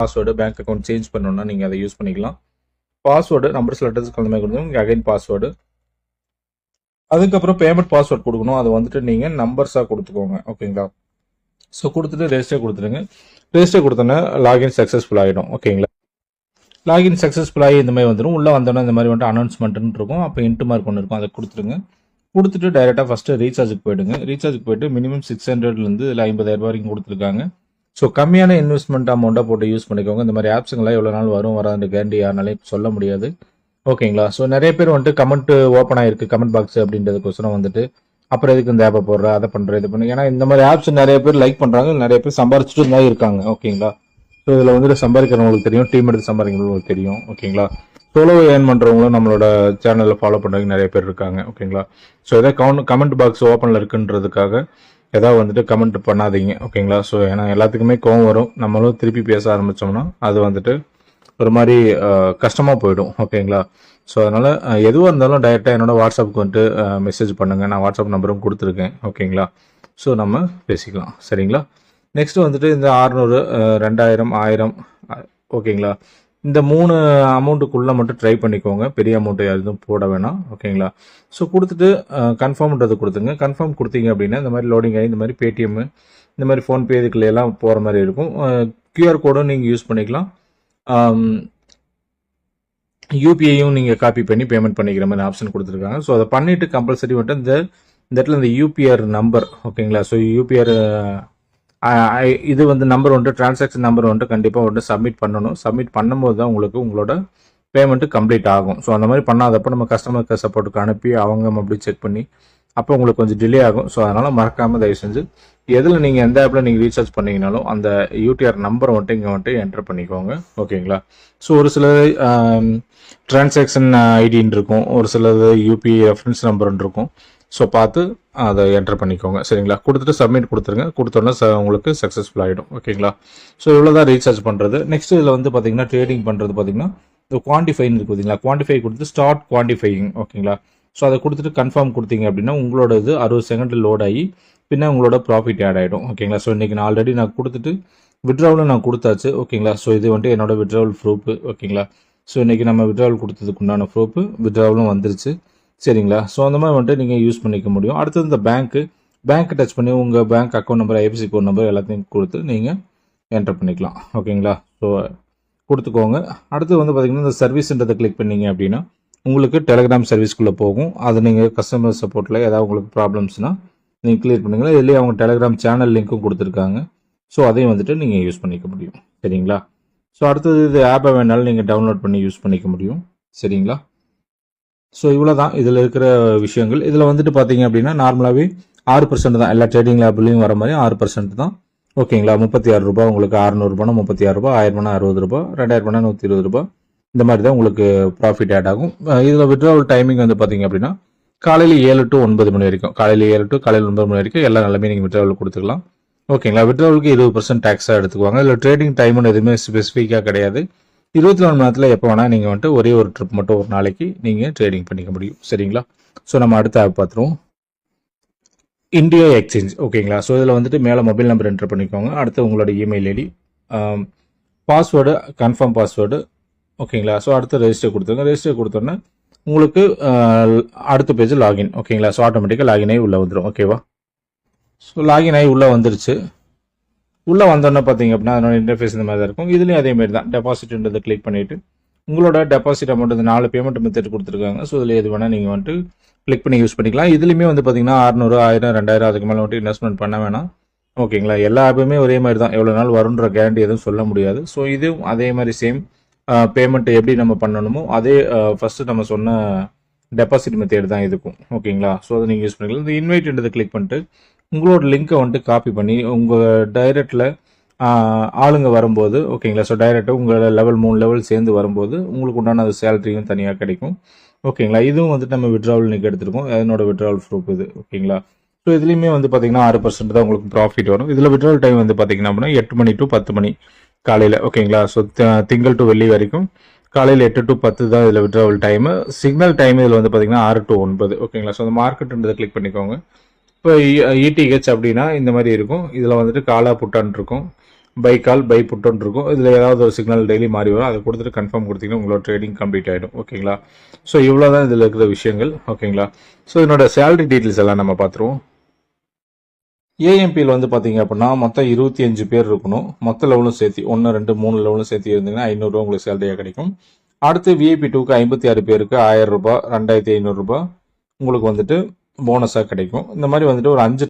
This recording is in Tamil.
பாஸ்வேர்டு பேங்க் அக்கௌண்ட் சேஞ்ச் பண்ணணும்னா நீங்கள் அதை யூஸ் பண்ணிக்கலாம். பாஸ்வேர்டு நம்பர்ஸ் லெட்டர்ஸ் கலந்த மாதிரி கொடுக்கணும். இங்கே அகைன் பாஸ்வேர்டு, அதுக்கப்புறம் பேமெண்ட் பாஸ்வேர்ட் கொடுக்கணும். அதை வந்துட்டு நீங்கள் நம்பர்ஸாக கொடுத்துக்கோங்க. ஓகேங்களா? ஸோ கொடுத்துட்டு ரெஜிஸ்டர் கொடுத்துருங்க. ரெஜிஸ்டர் கொடுத்தோன்னா லாகின் சக்ஸஸ்ஃபுல் ஆகிடும். ஓகேங்களா? லாகின் சக்ஸஸ்ஃபுல் ஆகி இந்த மாதிரி வந்துடும். உள்ளே வந்தோன்னா இந்த மாதிரி வந்துட்டு அனௌன்ஸ்மெண்ட்னு இருக்கும். அப்போ இன்ட்டு மார்க் ஒன்று இருக்கும், அதை கொடுத்துருங்க. கொடுத்துட்டு டைரெக்டாக ஃபஸ்ட்டு ரீசார்ஜுக்கு போயிடுங்க. ரீசார்ஜுக்கு போயிட்டு மினிமம் 600லேருந்து இல்லை 50,000 வரைக்கும் கொடுத்துருக்காங்க. ஸோ கம்மியான இன்வெஸ்ட்மெண்ட் அமௌண்ட்டாக போட்டு யூஸ் பண்ணிக்கோங்க. இந்த மாதிரி ஆப்ஸுங்களாம் எவ்வளோ நாள் வரும் வராது கேரண்டி யாருனாலையும் சொல்ல முடியாது. ஓகேங்களா? ஸோ நிறைய பேர் வந்துட்டு கமெண்ட் ஓப்பன் ஆகிருக்கு, கமெண்ட் பாக்ஸ் அப்படின்றதுக்கோசரம் வந்துட்டு அப்புறம் எதுக்கு இந்த ஆப்பை போடுற, அதை பண்ணுற, இது பண்ணு. ஏன்னா இந்த மாதிரி ஆப்ஸ் நிறைய பேர் லைக் பண்ணுறாங்க, நிறைய பேர் சம்பாரிச்சுட்டு தான் இருக்காங்க. ஓகேங்களா? ஸோ இதில் வந்துட்டு சம்பாதிக்கிறவங்களுக்கு தெரியும், டீம் எடுத்து சம்பாதிக்கிறவங்களுக்கு தெரியும். ஓகேங்களா? சோலோ ஏர்ன் பண்ணுறவங்களும் நம்மளோட சேனலில் ஃபாலோ பண்ணுறவங்க நிறைய பேர் இருக்காங்க. ஓகேங்களா? ஸோ எதாவது கமெண்ட் பாக்ஸ் ஓப்பனில் இருக்குன்றதுக்காக ஏதாவது வந்துட்டு கமெண்ட் பண்ணாதீங்க. ஓகேங்களா? ஸோ ஏன்னா எல்லாத்துக்குமே கோவம் வரும். நம்மளும் திருப்பி பேச ஆரம்பித்தோம்னா அது வந்துட்டு ஒரு மாதிரி கஷ்டமாக போயிடும். ஓகேங்களா? ஸோ அதனால் எதுவாக இருந்தாலும் டைரெக்டாக என்னோட வாட்ஸ்அப்புக்கு வந்துட்டு மெசேஜ் பண்ணுங்கள். நான் வாட்ஸ்அப் நம்பரும் கொடுத்துருக்கேன். ஓகேங்களா? ஸோ நம்ம பேசிக்கலாம். சரிங்களா? நெக்ஸ்ட்டு வந்துட்டு இந்த 600, 2000, 1000, ஓகேங்களா? இந்த 3 அமௌண்ட்டுக்குள்ளே மட்டும் ட்ரை பண்ணிக்கோங்க. பெரிய அமௌண்ட்டு எதுவும் போட வேணாம். ஓகேங்களா? ஸோ கொடுத்துட்டு கன்ஃபார்ம்ன்றது கொடுத்துங்க. கன்ஃபார்ம் கொடுத்தீங்க அப்படின்னா இந்த மாதிரி லோடிங் ஆகி இந்த மாதிரி பேடிஎம், இந்த மாதிரி ஃபோன்பே இதுக்குள்ளெல்லாம் போகிற மாதிரி இருக்கும். கியூஆர் கோடும் நீங்கள் யூஸ் பண்ணிக்கலாம். யூபிஐயும் நீங்கள் காப்பி பண்ணி பேமெண்ட் பண்ணிக்கிற மாதிரி ஆப்ஷன் கொடுத்துருக்காங்க. ஸோ அதை பண்ணிவிட்டு கம்பல்சரி வந்துட்டு இந்த இடத்துல இந்த யூபிஆர் நம்பர், ஓகேங்களா? ஸோ யூபிஆர் இது வந்து நம்பர் வந்துட்டு டிரான்சாக்ஷன் நம்பர் வந்துட்டு கண்டிப்பாக வந்துட்டு சப்மிட் பண்ணணும். சப்மிட் பண்ணும்போது தான் உங்களுக்கு உங்களோட பேமெண்ட்டு கம்ப்ளீட் ஆகும். ஸோ அந்த மாதிரி பண்ணாதப்போ நம்ம கஸ்டமர் கேர் சப்போர்ட்டுக்கு அனுப்பி அவங்க அப்படி செக் பண்ணி அப்போ உங்களுக்கு கொஞ்சம் டிலே ஆகும். ஸோ அதனால் மறக்காமல் தயவு செஞ்சு எதில் நீங்கள் எந்த ஆப்பில் நீங்கள் ரீசார்ஜ் பண்ணிங்கனாலும் அந்த யூடிஆர் நம்பரை வந்துட்டு இங்கே வந்துட்டு என்டர் பண்ணிக்கோங்க. ஓகேங்களா? ஸோ ஒரு சில டிரான்சாக்ஷன் ஐடின்னு இருக்கும், ஒரு சிலது யூபிஐ ரெஃபரன்ஸ் நம்பர்னு இருக்கும். ஸோ பார்த்து அதை என்டர் பண்ணிக்கோங்க. சரிங்களா? கொடுத்துட்டு சப்மிட் கொடுத்துருங்க. கொடுத்தோன்னா உங்களுக்கு சக்ஸஸ்ஃபுல் ஆகிடும். ஓகேங்களா? ஸோ இவ்வளோ தான் ரீசார்ஜ் பண்ணுறது. நெக்ஸ்ட் இதில் வந்து பார்த்தீங்கன்னா ட்ரேடிங் பண்ணுறது பார்த்தீங்கன்னா இந்த குவான்டிஃபைன்னு இருக்குது பார்த்தீங்களா? குவான்டிஃபை கொடுத்து ஸ்டார்ட் குவான்டிஃபையிங். ஓகேங்களா? ஸோ அதை கொடுத்துட்டு கன்ஃபார்ம் கொடுத்தீங்க அப்படின்னா உங்களோட இது 60 செகண்டில் லோட் ஆகி பின்ன உங்களோட ப்ராஃபிட் ஆட் ஆகிடும். ஓகேங்களா? ஸோ இன்றைக்கி நான் ஆல்ரெடி நான் கொடுத்துட்டு விட்ராவலும் நான் கொடுத்தாச்சு. ஓகேங்களா? ஸோ இது வந்துட்டு என்னோட விட்ராவல் ப்ரூஃபு. ஓகேங்களா? ஸோ இன்றைக்கி நம்ம விட்ராவல் கொடுத்ததுக்கு உண்டான ப்ரூஃபு, விட்ராவலும் வந்துருச்சு. சரிங்களா? ஸோ அந்த மாதிரி வந்துட்டு நீங்கள் யூஸ் பண்ணிக்க முடியும். அடுத்தது இந்த பேங்க் டச் பண்ணி உங்கள் bank account number, IFSC code number எல்லாத்தையும் கொடுத்து நீங்கள் என்டர் பண்ணிக்கலாம். ஓகேங்களா? ஸோ கொடுத்துக்கோங்க. அடுத்து வந்து பார்த்திங்கன்னா இந்த சர்வீஸ்ன்றதை கிளிக் பண்ணிங்க அப்படின்னா உங்களுக்கு டெலிகிராம் சர்வீஸ்க்குள்ளே போகும். அது நீங்கள் கஸ்டமர் சப்போர்ட்டில் ஏதாவது உங்களுக்கு ப்ராப்ளம்ஸ்னால் நீங்கள் கிளியர் பண்ணுங்களா. இதுலேயே அவங்க டெலிகிராம் சேனல் லிங்க்கும் கொடுத்துருக்காங்க. ஸோ அதையும் வந்துட்டு நீங்கள் யூஸ் பண்ணிக்க முடியும். சரிங்களா? ஸோ அடுத்தது இது ஆப்பை வேணாலும் நீங்கள் டவுன்லோட் பண்ணி யூஸ் பண்ணிக்க முடியும். சரிங்களா? ஸோ இவ்வளோ தான் இதில் இருக்கிற விஷயங்கள். இதில் வந்துட்டு பார்த்தீங்க அப்படின்னா நார்மலாகவே 6% தான் எல்லா ட்ரேடிங் ஆப்லையும் வர மாதிரி 6% தான். ஓகேங்களா? 36 ரூபா உங்களுக்கு, 600 ரூபானா 36 ரூபா, 1000 ரூபானா 60 ரூபா, 2000 ரூபானா 120 ரூபா. இந்த மாதிரி தான் உங்களுக்கு ப்ராஃபிட் ஆட் ஆகும். இதில் விட்ராவல் டைமிங் வந்து பார்த்தீங்க அப்படின்னா காலையில் 7 to 9 மணி வரைக்கும், காலையில் 7 to காலையில் 9 மணி வரைக்கும் எல்லா நிலமே நீங்கள் விட்ராவல் கொடுத்துக்கலாம். ஓகேங்களா? விட்ராவலுக்கு 20% டேக்ஸாக எடுத்துக்குவாங்க. இல்லை ட்ரேடிங் டைம்னு எதுவுமே ஸ்பெசிஃபிக்காக கிடையாது. 24 மணி நேரத்தில் எப்போ வேணால் நீங்கள் வந்துட்டு ஒரே ஒரு ட்ரிப் மட்டும் ஒரு நாளைக்கு நீங்கள் ட்ரேடிங் பண்ணிக்க முடியும். சரிங்களா? ஸோ நம்ம அடுத்த ஆப் பார்த்துருவோம். India exchange. ஓகேங்களா? ஸோ இதில் வந்துட்டு மேலே மொபைல் நம்பர் என்டர் பண்ணிக்கோங்க. அடுத்து உங்களோட email ID, password, confirm password. ஓகேங்களா? ஸோ அடுத்து ரெஜிஸ்டர் கொடுத்துருங்க. ரெஜிஸ்டர் கொடுத்தோன்னே உங்களுக்கு அடுத்த பேஜ் லாகின். ஓகேங்களா? ஸோ ஆட்டோமேட்டிக்காக லாகின் ஆகி உள்ளே வந்துடும். ஓகேவா? ஸோ லாகின் ஆகி உள்ளே வந்துருச்சு. உள்ளே வந்தோன்னே பார்த்தீங்க அப்படின்னா அதனோட இன்டர்ஃபேஸ் இந்த மாதிரி தான் இருக்கும். இதுலேயும் அதேமாதிரி தான் டெபாசிட்ன்றதை கிளிக் பண்ணிவிட்டு உங்களோட டெபாசிட் அமௌண்ட் இந்த 4 பேமெண்ட் மெத்தட் கொடுத்துருக்காங்க. ஸோ இதில் எது வேணால் நீங்கள் வந்துட்டு கிளிக் பண்ணி யூஸ் பண்ணிக்கலாம். இதுலேயுமே வந்து பார்த்தீங்கன்னா 600, 1000, 2000 அதுக்கு மேலே வந்துட்டு இன்வெஸ்ட்மெண்ட் பண்ண வேணாம். ஓகேங்களா? எல்லா ஆப்புமே ஒரே மாதிரி தான், எவ்வளோ நாள் வரும்ன்ற கேரண்டி எதுவும் சொல்ல முடியாது. ஸோ இதுவும் அதே மாதிரி சேம் பேமெண்ட் எப்படி நம்ம பண்ணணுமோ அதே ஃபஸ்ட்டு நம்ம சொன்ன டெபாசிட் மெத்தட் தான் இதுக்கும். ஓகேங்களா? ஸோ அதை நீங்கள் யூஸ் பண்ணிக்கலாம். இந்த இன்வைட்ன்றதை கிளிக் பண்ணிட்டு உங்களோட லிங்க்கை வந்துட்டு காப்பி பண்ணி உங்கள் டைரெக்டில் ஆளுங்க வரும்போது, ஓகேங்களா? ஸோ டைரெக்டாக உங்களோட லெவல் 3 லெவல் சேர்ந்து வரும்போது உங்களுக்கு உண்டான அது சேலரியும் தனியாக கிடைக்கும். ஓகேங்களா? இதுவும் வந்துட்டு நம்ம விட்ராவல் இன்றைக்கி எடுத்துருக்கோம். அதனோட விட்ராவல் ப்ரூஃப் இது. ஓகேங்களா? ஸோ இதுலேயுமே வந்து பார்த்தீங்கன்னா 6% தான் உங்களுக்கு ப்ராஃபிட் வரும். இதில் விட்ராவல் டைம் வந்து பார்த்தீங்கன்னா அப்படின்னா 8 மணி to 10 மணி காலையில். ஓகேங்களா? ஸோ திங்கள் டு வெள்ளி வரைக்கும் காலையில் 8 to 10 தான் இதில் விட்ராவல் டைமு. சிக்னல் டைம் இதில் வந்து பார்த்தீங்கன்னா 6 to 9. ஓகேங்களா? ஸோ அந்த மார்க்கெட்டுன்றதை கிளிக் பண்ணிக்கோங்க. இப்போ இடிஹெச் அப்படின்னா இந்த மாதிரி இருக்கும். இதில் வந்துட்டு காலா புட்டான் இருக்கும், பை கால் பை புட்டுன்னு இருக்கும். இதில் ஏதாவது ஒரு சிக்னல் டெய்லி மாறி வரும். அதை கொடுத்துட்டு கன்ஃபார்ம் கொடுத்தீங்கன்னா உங்களோட ட்ரேடிங் கம்ப்ளீட் ஆகிடும். ஓகேங்களா? ஸோ இவ்வளோ தான் இதில் இருக்கிற விஷயங்கள். ஓகேங்களா? ஸோ என்னோட சேலரி டீட்டெயில்ஸ் எல்லாம் நம்ம பார்த்துருவோம். ஏஎம்பியில் வந்து பார்த்தீங்க அப்படின்னா மொத்தம் 25 பேர் இருக்கணும். மொத்த லெவலும் சேர்த்து 1, 2, 3 லெவலும் சேர்த்து இருந்தீங்கன்னா 500 ரூபா உங்களுக்கு சேலரியாக கிடைக்கும். அடுத்து VIP 2க்கு 56 பேருக்கு 1000 ரூபாய், 2500 ரூபாய் உங்களுக்கு வந்துட்டு போனஸாக கிடைக்கும். இந்த மாதிரி வந்துட்டு ஒரு 5